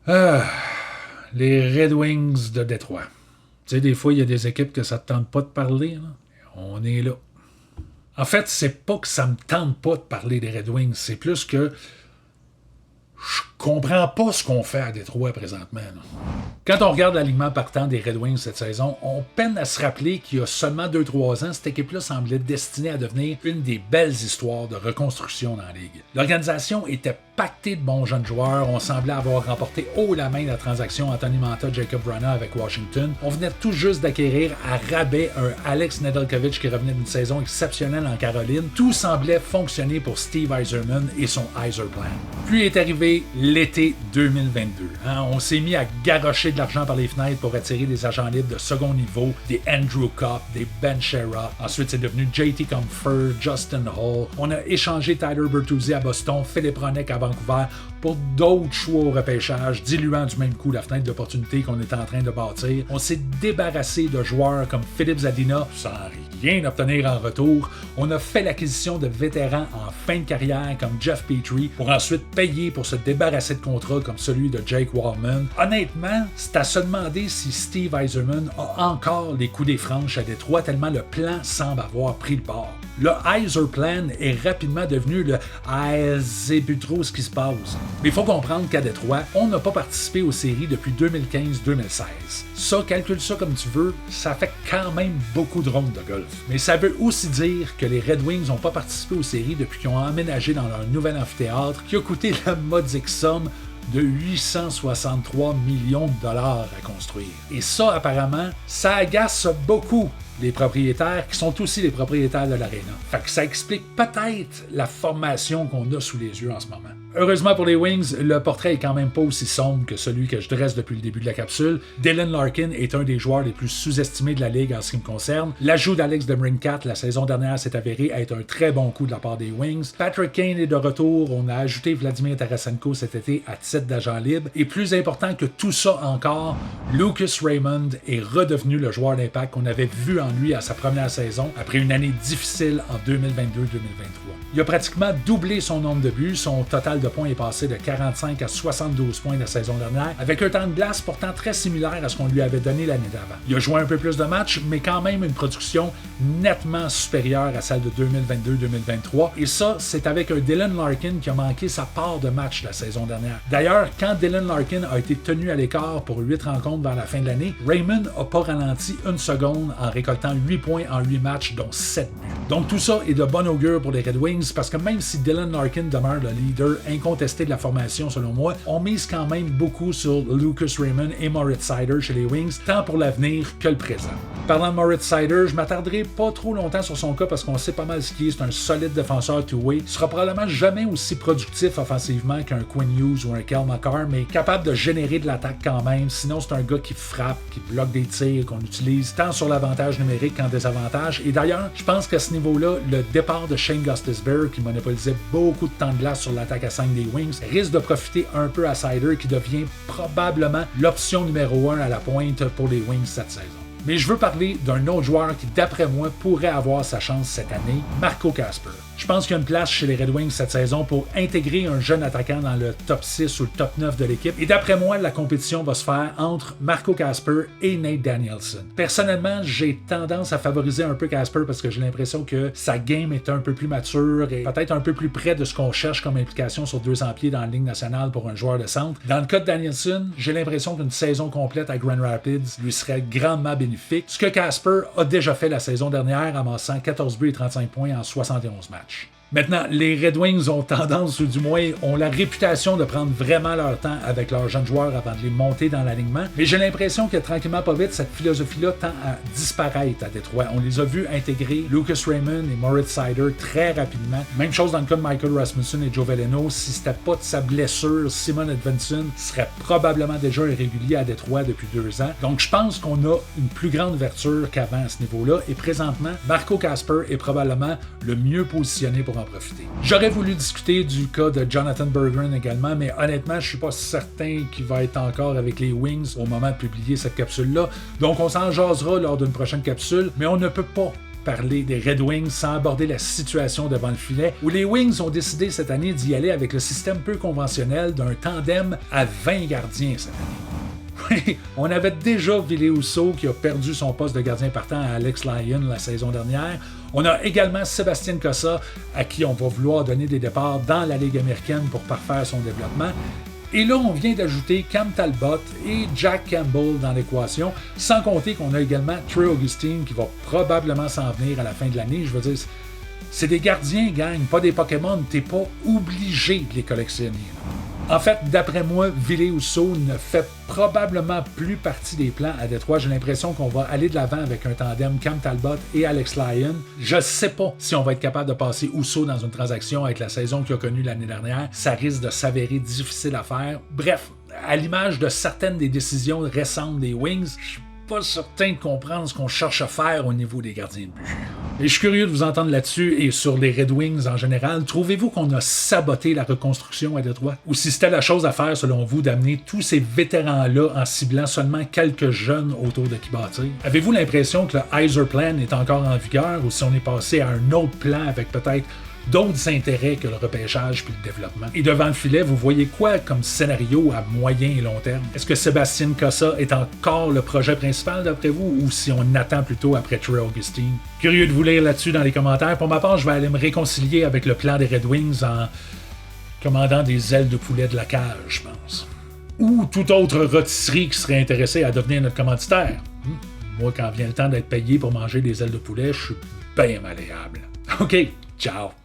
Ah, les Red Wings de Détroit. Tu sais, des fois, il y a des équipes que ça ne te tente pas de parler. Là. On est là. En fait, c'est pas que ça me tente pas de parler des Red Wings, c'est plus que je comprends pas ce qu'on fait à Détroit présentement. Là. Quand on regarde l'alignement partant des Red Wings cette saison, on peine à se rappeler qu'il y a seulement 2-3 ans, cette équipe-là semblait destinée à devenir une des belles histoires de reconstruction dans la Ligue. L'organisation était pactée de bons jeunes joueurs, on semblait avoir remporté haut la main la transaction Anthony Manta-Jacob Vrana avec Washington. On venait tout juste d'acquérir à rabais un Alex Nedeljkovic qui revenait d'une saison exceptionnelle en Caroline. Tout semblait fonctionner pour Steve Yzerman et son Yzerplan. Puis est arrivé l'été 2022. On s'est mis à garrocher de l'argent par les fenêtres pour attirer des agents libres de second niveau, des Andrew Copp, des Ben Chera. Ensuite, c'est devenu JT Compher, Justin Hall. On a échangé Tyler Bertuzzi à Boston, Philippe Hronek à Vancouver pour d'autres choix au repêchage, diluant du même coup la fenêtre d'opportunité qu'on était en train de bâtir. On s'est débarrassé de joueurs comme Philippe Zadina sans rien obtenir en retour. On a fait l'acquisition de vétérans en fin de carrière comme Jeff Petrie pour ensuite payer pour se débarrasser de contrats comme celui de Jake Wallman. Honnêtement, c'est à se demander si Steve Yzerman a encore les coups des franches à Détroit tellement le plan semble avoir pris le bord. Le Yzerplan est rapidement devenu le c'est plus trop ce qui se passe. Mais il faut comprendre qu'à Détroit, on n'a pas participé aux séries depuis 2015-2016. Ça, calcule ça comme tu veux, ça fait quand même beaucoup de rondes de golf. Mais ça veut aussi dire que les Red Wings n'ont pas participé aux séries depuis qu'ils ont emménagé dans leur nouvel amphithéâtre qui a coûté la modique somme de 863 millions de dollars à construire. Et ça, apparemment, ça agace beaucoup les propriétaires qui sont aussi les propriétaires de l'aréna. Fait que ça explique peut-être la formation qu'on a sous les yeux en ce moment. Heureusement pour les Wings, le portrait est quand même pas aussi sombre que celui que je dresse depuis le début de la capsule. Dylan Larkin est un des joueurs les plus sous-estimés de la Ligue en ce qui me concerne. L'ajout d'Alex DeBrincat la saison dernière s'est avéré être un très bon coup de la part des Wings. Patrick Kane est de retour. On a ajouté Vladimir Tarasenko cet été à titre d'agent libre. Et plus important que tout ça encore, Lucas Raymond est redevenu le joueur d'impact qu'on avait vu en lui à sa première saison après une année difficile en 2022-2023. Il a pratiquement doublé son nombre de buts. Son total de points est passé de 45 à 72 points la saison dernière, avec un temps de glace pourtant très similaire à ce qu'on lui avait donné l'année d'avant. Il a joué un peu plus de matchs, mais quand même une production nettement supérieure à celle de 2022-2023. Et ça, c'est avec un Dylan Larkin qui a manqué sa part de match la saison dernière. D'ailleurs, quand Dylan Larkin a été tenu à l'écart pour 8 rencontres vers la fin de l'année, Raymond n'a pas ralenti une seconde en récoltant 8 points en 8 matchs, dont 7 buts. Donc tout ça est de bon augure pour les Red Wings parce que même si Dylan Larkin demeure le leader incontesté de la formation selon moi, on mise quand même beaucoup sur Lucas Raymond et Moritz Seider chez les Wings, tant pour l'avenir que le présent. Parlant de Moritz Seider, je m'attarderai pas trop longtemps sur son cas parce qu'on sait pas mal ce qu'il est, c'est un solide défenseur two-way. Il sera probablement jamais aussi productif offensivement qu'un Quinn Hughes ou un Kel McCarr, mais capable de générer de l'attaque quand même. Sinon, c'est un gars qui frappe, qui bloque des tirs, qu'on utilise tant sur l'avantage numérique qu'en désavantage. Et d'ailleurs, je pense qu'à ce niveau-là, le départ de Shane Gostisbehere, qui monopolisait beaucoup de temps de glace sur l'attaque à 5 des Wings, risque de profiter un peu à Seider, qui devient probablement l'option numéro 1 à la pointe pour les Wings cette saison. Mais je veux parler d'un autre joueur qui, d'après moi, pourrait avoir sa chance cette année, Marco Kasper. Je pense qu'il y a une place chez les Red Wings cette saison pour intégrer un jeune attaquant dans le top 6 ou le top 9 de l'équipe. Et d'après moi, la compétition va se faire entre Marco Kasper et Nate Danielson. Personnellement, j'ai tendance à favoriser un peu Kasper parce que j'ai l'impression que sa game est un peu plus mature et peut-être un peu plus près de ce qu'on cherche comme implication sur 200 pieds dans la Ligue nationale pour un joueur de centre. Dans le cas de Danielson, j'ai l'impression qu'une saison complète à Grand Rapids lui serait grandement bénéfique. Ce que Kasper a déjà fait la saison dernière, amassant 14 buts et 35 points en 71 matchs. Maintenant, les Red Wings ont tendance, ou du moins ont la réputation de prendre vraiment leur temps avec leurs jeunes joueurs avant de les monter dans l'alignement, mais j'ai l'impression que tranquillement pas vite, cette philosophie-là tend à disparaître à Détroit. On les a vus intégrer Lucas Raymond et Moritz Seider très rapidement. Même chose dans le cas de Michael Rasmussen et Joe Veleno. Si c'était pas de sa blessure, Simon Edvinsson serait probablement déjà irrégulier à Détroit depuis 2 ans. Donc je pense qu'on a une plus grande ouverture qu'avant à ce niveau-là, et présentement, Marco Kasper est probablement le mieux positionné pour en profiter. J'aurais voulu discuter du cas de Jonathan Berggren également, mais honnêtement, je suis pas certain qu'il va être encore avec les Wings au moment de publier cette capsule-là. Donc on s'en jasera lors d'une prochaine capsule, mais on ne peut pas parler des Red Wings sans aborder la situation devant le filet, où les Wings ont décidé cette année d'y aller avec le système peu conventionnel d'un tandem à 20 gardiens cette année. Oui, on avait déjà Ville Husso qui a perdu son poste de gardien partant à Alex Lyon la saison dernière. On a également Sébastien Cossa, à qui on va vouloir donner des départs dans la Ligue américaine pour parfaire son développement. Et là, on vient d'ajouter Cam Talbot et Jack Campbell dans l'équation, sans compter qu'on a également Trey Augustine qui va probablement s'en venir à la fin de l'année. Je veux dire, c'est des gardiens, gang, pas des Pokémon. T'es pas obligé de les collectionner. En fait, d'après moi, Ville Husso ne fait probablement plus partie des plans à Détroit. J'ai l'impression qu'on va aller de l'avant avec un tandem Cam Talbot et Alex Lyon. Je sais pas si on va être capable de passer Husso dans une transaction avec la saison qu'il a connue l'année dernière. Ça risque de s'avérer difficile à faire. Bref, à l'image de certaines des décisions récentes des Wings, je suis pas certain de comprendre ce qu'on cherche à faire au niveau des gardiens de but. Et je suis curieux de vous entendre là-dessus et sur les Red Wings en général. Trouvez-vous qu'on a saboté la reconstruction à Détroit? Ou si c'était la chose à faire selon vous d'amener tous ces vétérans-là en ciblant seulement quelques jeunes autour de qui bâtir? Avez-vous l'impression que le Yzer Plan est encore en vigueur ou si on est passé à un autre plan avec peut-être d'autres intérêts que le repêchage puis le développement? Et devant le filet, vous voyez quoi comme scénario à moyen et long terme? Est-ce que Sébastien Cossa est encore le projet principal d'après vous ou si on attend plutôt après Trey Augustine? Curieux de vous lire là-dessus dans les commentaires. Pour ma part, je vais aller me réconcilier avec le plan des Red Wings en commandant des ailes de poulet de la cage, je pense. Ou toute autre rôtisserie qui serait intéressée à devenir notre commanditaire. Moi, quand vient le temps d'être payé pour manger des ailes de poulet, je suis bien malléable. OK, ciao!